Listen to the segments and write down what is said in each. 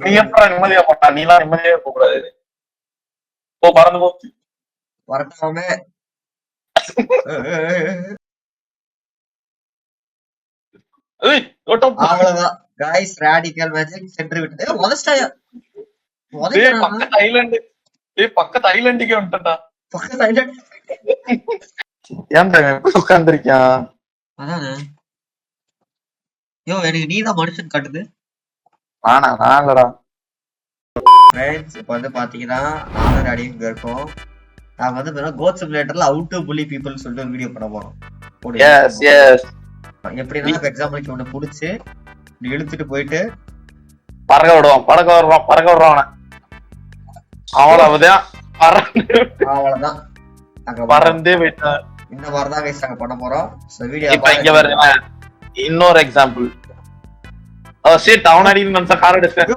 நீ எப்படா நிம்மதியா போட்டா? நீ எல்லாம் நிம்மதியாவே போக கூடாது. போ பறந்து போ. வரட்டாமே. அவ்வளவுதான் காய்ஸ், ராடிக்கல் மேஜிக் சென்று விட்டது. உதச்சிட்டாயா? பக்கத்து ஐலாண்டு, பக்கத்து ஐலாண்டுக்கே வந்துட்டா. பக்கத்து ஐலாண்டு ஏன்டா உட்கார்ந்துருக்கான்? அதானே. யோ, எனக்கு நீதான் மனுஷன் காட்டுது. நானா? நான் இல்லடா. ஃப்ரெண்ட்ஸ், இப்போ வந்து பாத்தீங்கன்னா நானும் ராடியும் இங்க இருக்கோம். நாங்க வந்து கோட் சிமுலேட்டர்ல அவுட் டு புலி பீப்புள் சொல்லிட்டு ஒரு வீடியோ பண்ண போறோம். Yes yes. எப்படின்னா இப்போ எக்ஸாம்பிளுக்கு ஒண்ணு புடிச்சு இழுத்துட்டு போயிட்டு பறக்க விடுவான், பறக்க விடுறான், பறக்க விடுறான். அவ்வளவுதான், அவ்வளவுதான். பறந்தே போயிட்டான். இந்த மாதிரிதான் கைஸ் நாங்க பண்ண போறோம். இப்ப இங்க பாருங்க இன்னொரு எக்ஸாம்பிள். ஷிட், அவன் அடின்னு நினைச்சா கார் அடிச்சேன்.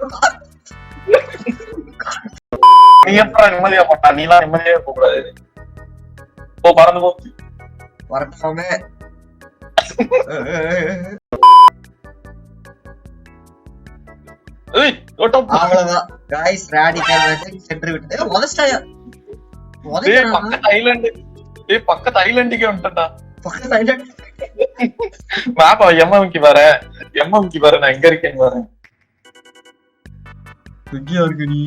நீ எப்படா நிம்மதியா போட்டா? நீ எல்லாம் நிம்மதியாவே போக கூடாது. போ பறந்து போ. வரட்டாமே. அவ்வளவுதான் காய்ஸ், ராடிக்கல் மேஜிக் சென்று விட்டது. உதச்சிட்டாயா? பக்கத்து ஐலாண்டு, பக்கத்து ஐலாண்டுக்கே வந்துட்டா. பக்கத்து ஐலாண்டு மேப் எம்எம்க்கு பாரு, எம்எம்க்கு பாரு, நான் எங்க இருக்கேன்னு பாரு. எங்கயா இருக்கு நீ?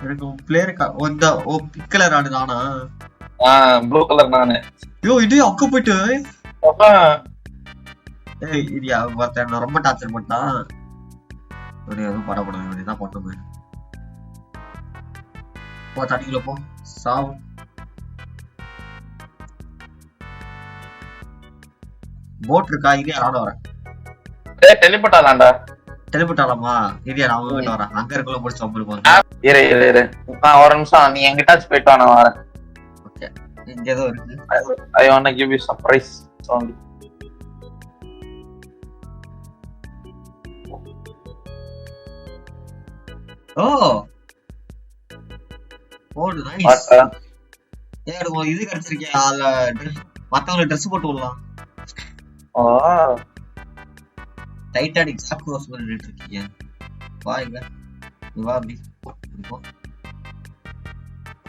எனக்கு பிளேயர் பிக்கலர் ஆடு நானா? ப்ளூ கலர் நானு. யோ, இது அக்க போயிட்டு இது ஒருத்தன் ரொம்ப டார்ச்சர் பண்ணான். எதுவும் படப்படாது, தான் பண்ணுமே. போ தண்ணிக்குள்ள போ, சாவு. போட் இருக்கா? இரியா, நானும் வரேன். டெலிபோர்ட் ஆலாம்டா. டெலிபோர்ட் ஆலாமா? இரியா, நான் வீட்டு வரேன். அங்க இருக்குள்ள போட்டு சாப்பிடுவாங்க. இரு இரு இரு, ஒரு நிமிஷம். நீ எங்கிட்டாச்சும் போயிட்டு வா, நான் வரேன். ஓகே, இங்க ஏதோ இருக்கு. I wanna give you surprise only. ஓடு நைஸ். ஏடு இது கிடைச்சிருக்கியா? அதுல மத்தவங்க ட்ரெஸ் போட்டு விடலாம். டைட்டானிக் சாப்பிட்டு ரோஸ் பண்ணிட்டு இருக்கீங்க. வா இங்க, வா அப்படி.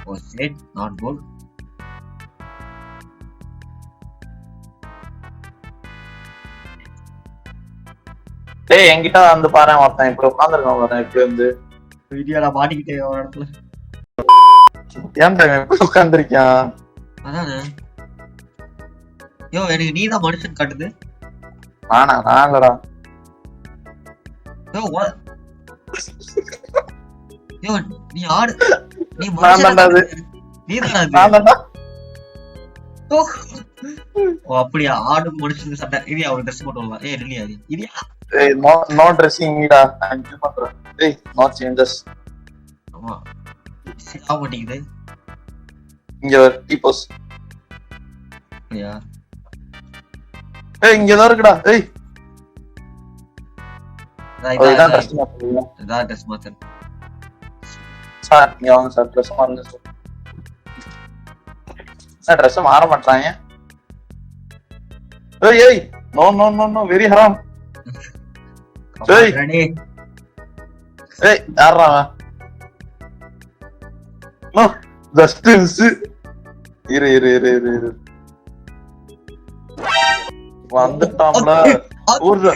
Oh shit, not good. டேய், என்கிட்ட வந்து பாரு, ஒருத்தன் இப்படி உட்கார்ந்துருக்கான் பாரு. இப்படி வந்து வீடியோல மாட்டிக்கிட்டே ஒரு இடத்துல. ஏன்டா இப்படி உட்கார்ந்துருக்கான்? அதானே. யோ, எனக்கு நீதான் மனுஷன் காட்டுது. நானா? நான் இல்லடா. யோ, நீ ஆடு. நீ அப்படியா? ஆடு மனுஷன் சட்டை. இரியா, ஒரு ட்ரெஸ் போட்டு வரலாம். இல்லையா? இரியா, நோ ட்ரெஸ்ஸிங் நீடா. நான் கில் பண்றேன். டேய், நோ சேஞ்சஸ். ஆமா, ஆக மாட்டேங்குது. இங்க வர டீபோஸ். அப்படியா? இங்க தான் இருக்குடா. இதான் ட்ரெஸ் மாத்தணும். இதான் ட்ரெஸ் மாத்தணும். சார், இங்க வாங்க சார், ட்ரெஸ் மாறுங்க சார். சார், ட்ரெஸ் மாற மாட்டாங்க. ஏய் no no no no, very ஹராம். யாரா? நோ, ஜஸ்ட் இரு இரு இரு இரு இரு. வந்துட்டாம்ல. ஒரு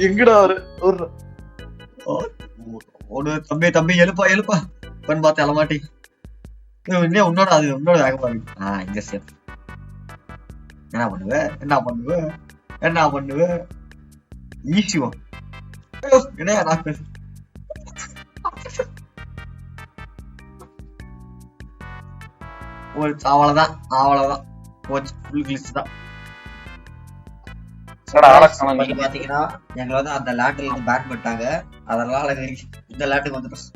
எங்கடா ஒரு தம்பி தம்பி, எழுப்பா எழுப்பா. பண்ணு பார்த்து அலமாட்டி. உன்னோட அது உன்னோட வேகமா இருக்கு. இங்க சேஃப். என்ன பண்ணுவ? என்ன பண்ணுவ? என்ன பண்ணுவ? ஈஸிவா என்ன? அவ்வளவுதான் அவ்வளவுதான், போச்சு. ஃபுல் கிளிச் தான். பாத்தீங்கன்னா எங்களை வந்து அந்த லேண்ட்ல இருந்து பேன் பண்ணிட்டாங்க. அதனால இந்த லேண்டுக்கு வந்துட்டோம்.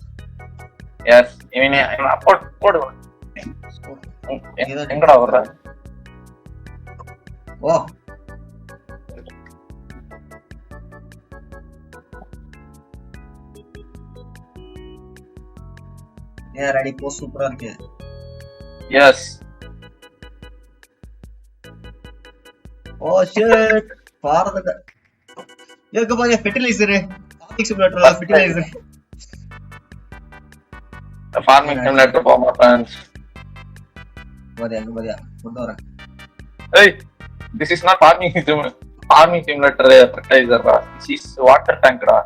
எங்கடா வர்ற? Oh, ready. போ, சூப்பரா இருக்கு. எஸ். ஓ ஷிட், பாருங்க. ஏங்க பாருங்க, ஃபெர்டிலைசர். காமிக் சிமுலேட்டர்ல ஃபெர்டிலைசர். ஃபார்மிங் சிமுலேட்டர் போக மாட்டேன். பாதியா அங்க பாதியா கொண்டு வரேன். ஏய் this is not farming simulator fertilizer டா. This is water tank டா.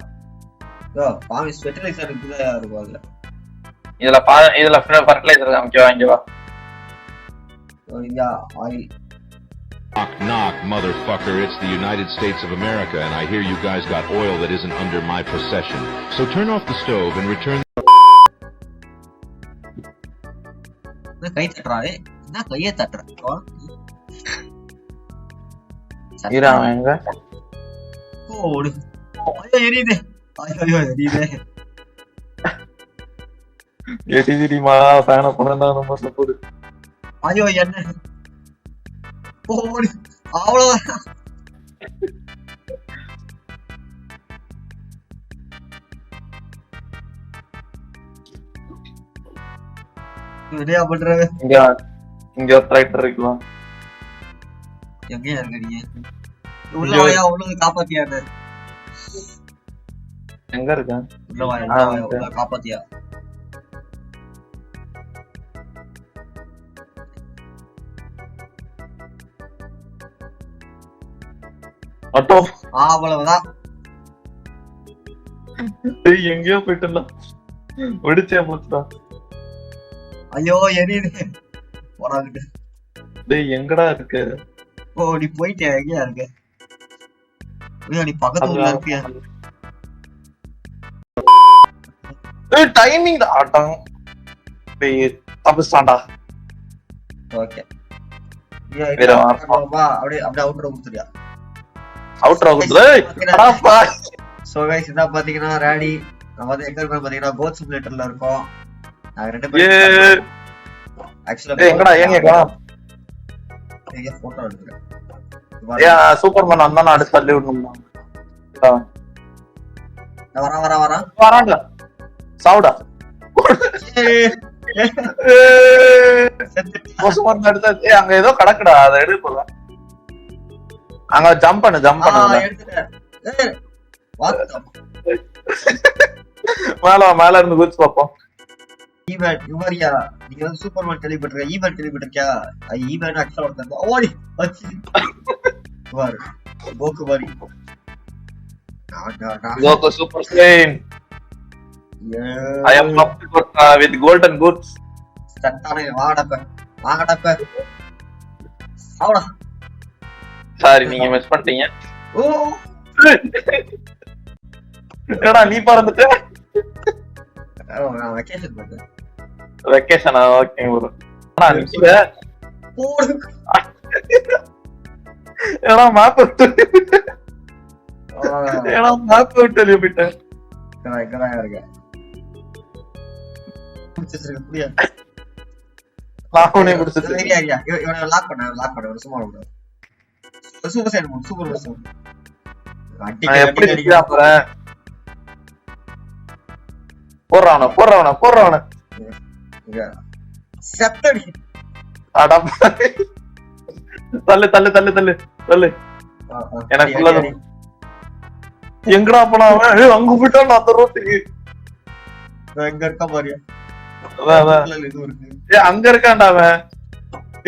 யோ பாவி ஃபெர்டிலைசர் இருக்குதா இருக்கும் அதுல. இதுல ஃபெர்டிலைசர் காமிக்கவா இங்க வா. இங்க oil. Knock, knock, motherfucker. It's the United States of America, and I hear you guys got oil that isn't under my possession. So turn off the stove and return... கை தட்டுறாரு. என்ன கையை தட்டுற? எங்க ஓடு. ஐயோ எரியுது. ஐயோ எரியுது. எரியுதுடிமா ஃபேனை போனா ரொம்ப சப்போர்ட். ஐயோ என்ன ஓடு அவ்வளவுதான். என்னையா பண்ற? இங்க ட்ரைட்டர் இருக்கலாம். எங்கயா இருக்க நீ? உள்ள வாயா, உள்ள காப்பாத்தியாரு. எங்க இருக்க? உள்ள வாயா, உள்ள காப்பாத்தியா. அட்டோ அவ்வளவுதான். எங்கேயோ போயிட்டு வெடிச்சே போச்சுடா. ஐயோ எரியுது. போறாங்கிட்டு. டேய் எங்கடா இருக்கு? ஓ நீ போயிட்டியா? எங்கயா இருக்க? நீ பக்கத்து ஊர்ல இருக்கியா? ஏய் டைமிங் ஆட்டம். டேய் தப்புஸ்டான்டா. ஓகே. அப்படியே அவுட்டர் கொடுத்துறியா? அவுட்டர் கொடுத்துடா. சோ गाइस இத பாத்தீங்கன்னா ராடி நம்ம வந்து எங்க இருக்கோம் பாத்தீங்கன்னா கோட் சிமுலேட்டர்ல இருக்கோம். நாங்க ரெண்டு பேரும் एक्चुअली எங்கடா ஏங்கடா நீங்க போட்டோ எடுத்துறேன். சூப்பர்மேன் வந்தா அடுத்து தள்ளி விடணும்னா வரான்டா சாவுடா. அங்க ஏதோ கிடக்குடா, அதை எடுக்க போல. அங்க ஜம்ப் பண்ணு மேல இருந்து குதிச்சு பாப்போம். ஈவென்ட் யுவரியா நீங்க வந்து சூப்பர்மேன் கேள்விப்பட்டிருக்கீங்க? ஈவென்ட் கேள்விப்பட்டிருக்கியா? ஈவென்ட் ஆக்சுவலா ஒருத்தர் ஓடி வச்சி வாரு கோக்கு வாரி Goku super Saiyan. I am with golden boots. சட்டானே வாங்கடப்ப அவடா. சாரி நீங்க மிஸ் பண்ணிட்டீங்க. ஓ என்னடா நீ பறந்துட்ட? நான் வெக்கேஷன் போறேன். வெக்கேஷனா? Okay bro. நான் நிக்கிற போடு. ஏடா மேப் விட்டு ஏடா மேப் விட்டு வெளிய போயிட்டேன். கரெக்டா இருக்க. புடிச்சிருக்கு புடியா. லாக்டவுனே புடிச்சிருக்கு. ஏரியா இவனை லாக் பண்ண சும்மா விடு. Super side super bus. நான் எப்படி நிக்கிறேன் அப்புறம்? போறானே. செத்தடி. அட தள்ளு. எனக்கு எங்கடா போனா அவன்? அங்க போயிட்டான் அந்த ரோட்டுக்கு. எங்க இருக்கா பாரியா? அங்க இருக்கான்டா அவன்.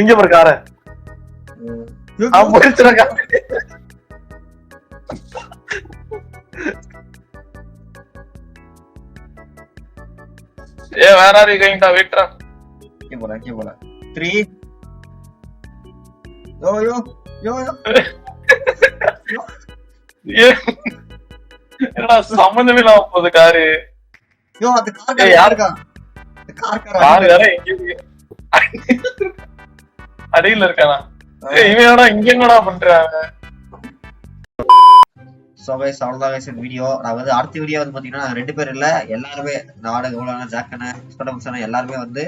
இங்க பாரு கார. அவன் போயிடுச்சுடா. வேற யாரு கைண்டா வெயிட்ரா. கே போல 3 யோ என்னடா சம்பந்தமே இல்லாம போகுது காரு. யோ அந்த கார் யாருக்கா? கார் வேற எங்க இருக்கு? அடியில இருக்கானா? இவனடா இங்க என்னடா பண்றாங்க? சோ गाइस அவ்வளவுதான் गाइस இந்த வீடியோ. நான் வந்து அடுத்த வீடியோ வந்து பாத்தீங்கன்னா நாங்க ரெண்டு பேர் இல்ல எல்லாரும் நாடக ஓலான ஜாக்கன ஸ்டடம்ஸன எல்லாரும் வந்து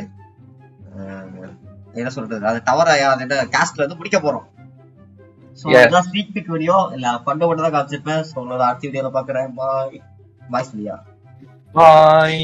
என்ன சொல்றது அது டவரையா அந்த காஸ்ட்ல வந்து முடிக்க போறோம். சோ அதான் ஸ்னீக் பீக் வீடியோ இல்ல ஃபண்டோ மட்டும் தான் காமிச்சிருப்பேன். சோ அடுத்த வீடியோல பாக்குறேன். பாய். பாய் சொல்லியா. பாய்.